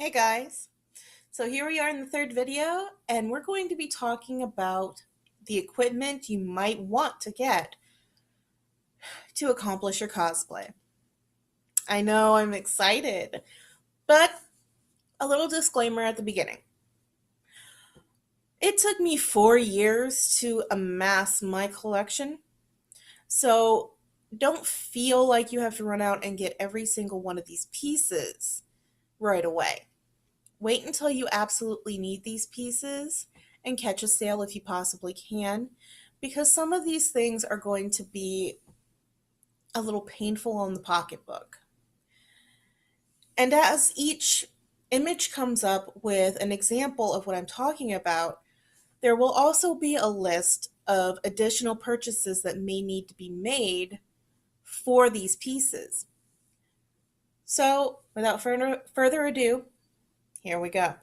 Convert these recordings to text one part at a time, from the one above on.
Hey guys, so here we are in the third video, and we're going to be talking about the equipment you might want to get to accomplish your cosplay. I know I'm excited, but a little disclaimer at the beginning. It took me 4 years to amass my collection, so don't feel like you have to run out and get every single one of these pieces right away. Wait until you absolutely need these pieces and catch a sale if you possibly can, because some of these things are going to be a little painful on the pocketbook. And as each image comes up with an example of what I'm talking about, there will also be a list of additional purchases that may need to be made for these pieces. So, without further ado, here we go.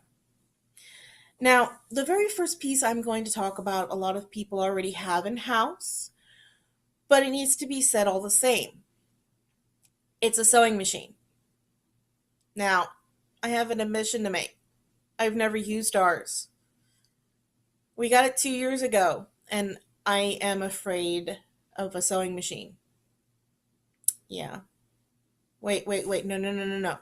Now, the very first piece I'm going to talk about, a lot of people already have in house, but it needs to be said all the same. It's a sewing machine. Now, I have an admission to make. I've never used ours. We got it 2 years ago, and I am afraid of a sewing machine. Yeah. Wait. No.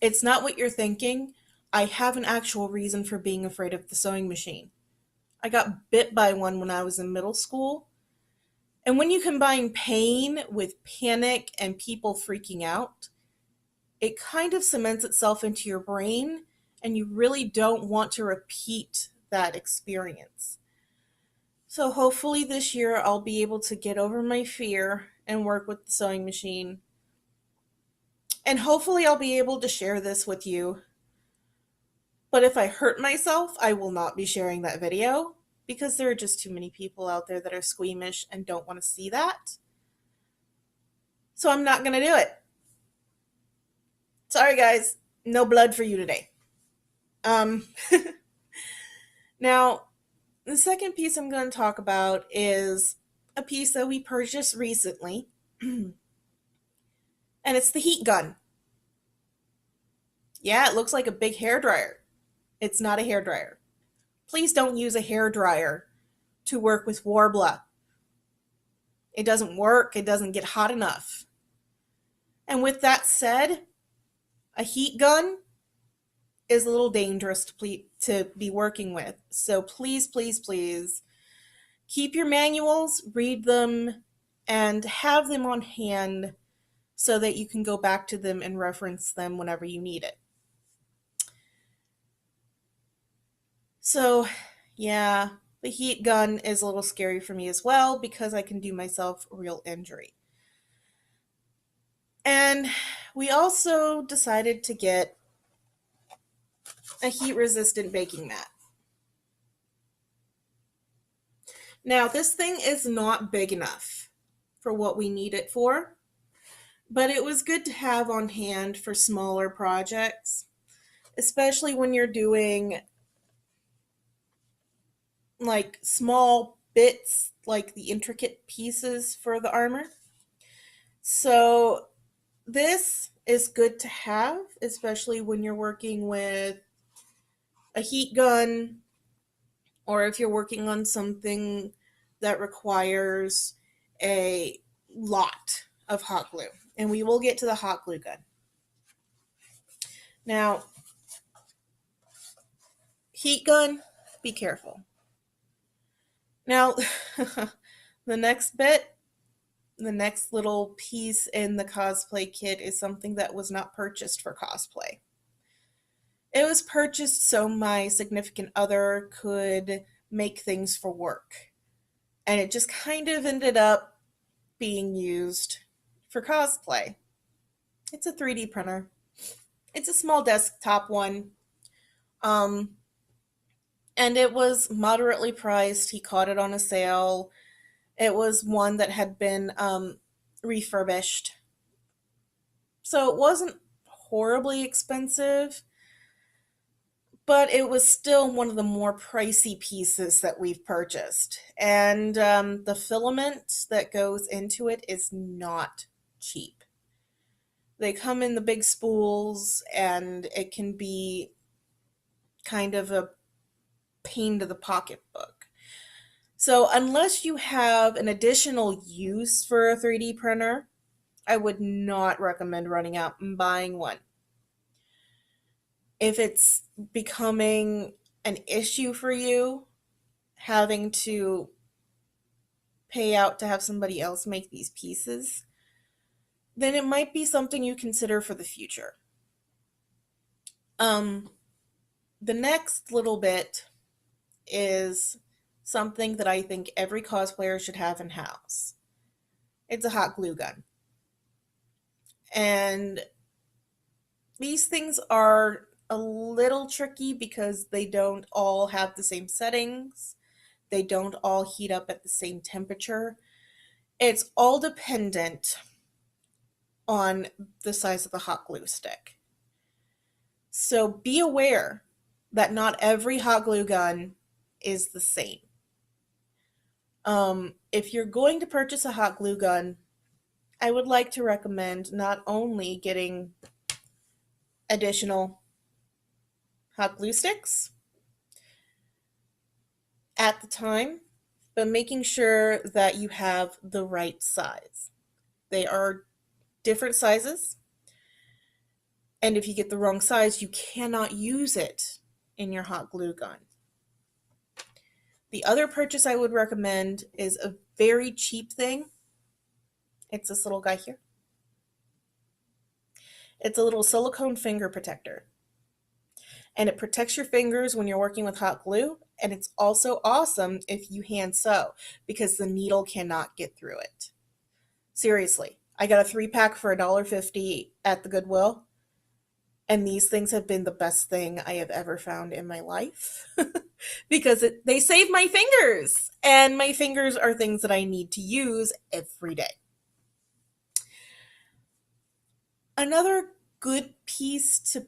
It's not what you're thinking. I have an actual reason for being afraid of the sewing machine. I got bit by one when I was in middle school. And when you combine pain with panic and people freaking out, it kind of cements itself into your brain, and you really don't want to repeat that experience. So hopefully this year I'll be able to get over my fear and work with the sewing machine. And hopefully I'll be able to share this with you. But if I hurt myself, I will not be sharing that video, because there are just too many people out there that are squeamish and don't want to see that. So I'm not going to do it. Sorry, guys. No blood for you today. Um, Now, the second piece I'm going to talk about is a piece that we purchased recently, and it's the heat gun. Yeah, it looks like a big hairdryer. It's not a hairdryer. Please don't use a hairdryer to work with Warbler. It doesn't work. It doesn't get hot enough. And with that said, a heat gun is a little dangerous to be working with. So please, keep your manuals, read them, and have them on hand so that you can go back to them and reference them whenever you need it. So, yeah, the heat gun is a little scary for me as well, because I can do myself real injury. And we also decided to get a heat-resistant baking mat. Now, this thing is not big enough for what we need it for, but it was good to have on hand for smaller projects, especially when you're doing like small bits, like the intricate pieces for the armor. So this is good to have, especially when you're working with a heat gun, or if you're working on something that requires a lot of hot glue. And we will get to the hot glue gun. Now, heat gun, be careful. Now, the next little piece in the cosplay kit is something that was not purchased for cosplay. It was purchased so my significant other could make things for work. And it just kind of ended up being used for cosplay. It's a 3D printer. It's a small desktop one. And it was moderately priced. He caught it on a sale. It was one that had been refurbished. So it wasn't horribly expensive, but it was still one of the more pricey pieces that we've purchased. And the filament that goes into it is not cheap. They come in the big spools, and it can be kind of a pain to the pocketbook. So, unless you have an additional use for a 3D printer, I would not recommend running out and buying one. If it's becoming an issue for you, having to pay out to have somebody else make these pieces, then it might be something you consider for the future. Um, the next little bit is something that I think every cosplayer should have in house. It's a hot glue gun. And these things are a little tricky because they don't all have the same settings. They don't all heat up at the same temperature. It's all dependent on the size of the hot glue stick. So be aware that not every hot glue gun is the same. If you're going to purchase a hot glue gun, I would like to recommend not only getting additional hot glue sticks at the time, but making sure that you have the right size. They are different sizes, and if you get the wrong size, you cannot use it in your hot glue gun. The other purchase I would recommend is a very cheap thing. It's this little guy here. It's a little silicone finger protector. And it protects your fingers when you're working with hot glue. And it's also awesome if you hand sew because the needle cannot get through it. Seriously, I got a 3-pack for $1.50 at the Goodwill. And these things have been the best thing I have ever found in my life because they save my fingers. And my fingers are things that I need to use every day. Another good piece to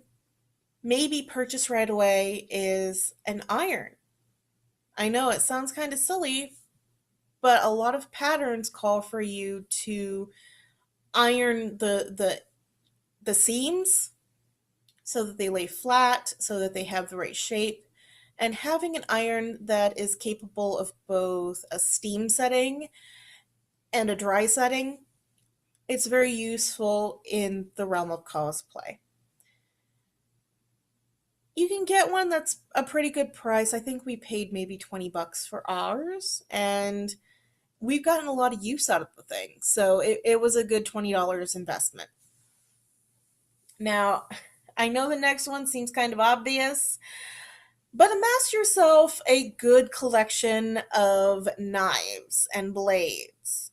maybe purchase right away is an iron. I know it sounds kind of silly, but a lot of patterns call for you to iron the seams so that they lay flat, so that they have the right shape. And having an iron that is capable of both a steam setting and a dry setting, it's very useful in the realm of cosplay. You can get one that's a pretty good price. I think we paid maybe $20 for ours, and we've gotten a lot of use out of the thing. So it was a good $20 investment. Now, I know the next one seems kind of obvious, but amass yourself a good collection of knives and blades.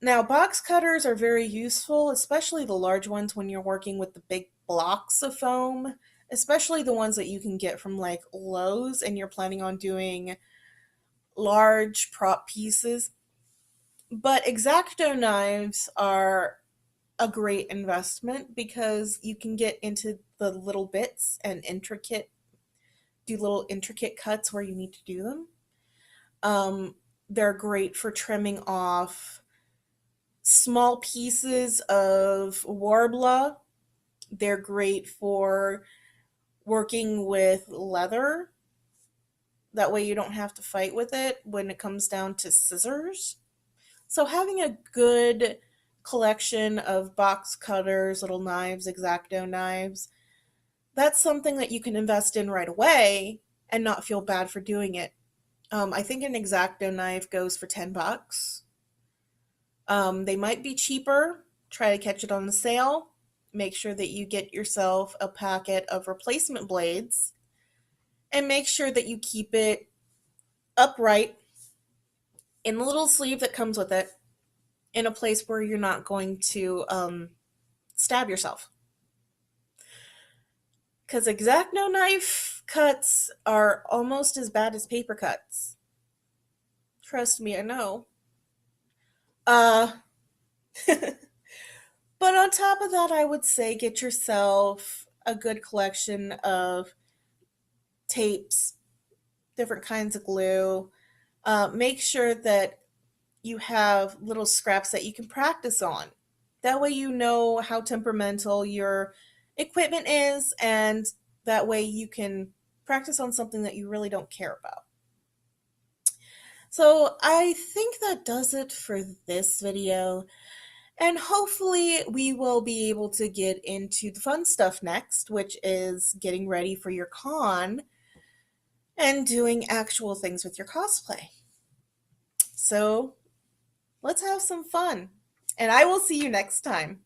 Now, box cutters are very useful, especially the large ones when you're working with the big blocks of foam, especially the ones that you can get from like Lowe's and you're planning on doing large prop pieces. But X-Acto knives are a great investment because you can get into the little bits and do little intricate cuts where you need to do them. They're great for trimming off small pieces of warbler. They're great for working with leather. That way you don't have to fight with it when it comes down to scissors. So having a good collection of box cutters, little knives, X-Acto knives, that's something that you can invest in right away and not feel bad for doing it. I think an X-Acto knife goes for $10. They might be cheaper. Try to catch it on the sale. Make sure that you get yourself a packet of replacement blades and make sure that you keep it upright in the little sleeve that comes with it in a place where you're not going to stab yourself. Because X-Acto knife cuts are almost as bad as paper cuts. Trust me, I know. Uh, but on top of that, I would say get yourself a good collection of tapes, different kinds of glue. Make sure that you have little scraps that you can practice on. That way you know how temperamental your equipment is, and that way you can Practice on something that you really don't care about. So I think that does it for this video. And hopefully we will be able to get into the fun stuff next, which is getting ready for your con and doing actual things with your cosplay. So let's have some fun. And I will see you next time.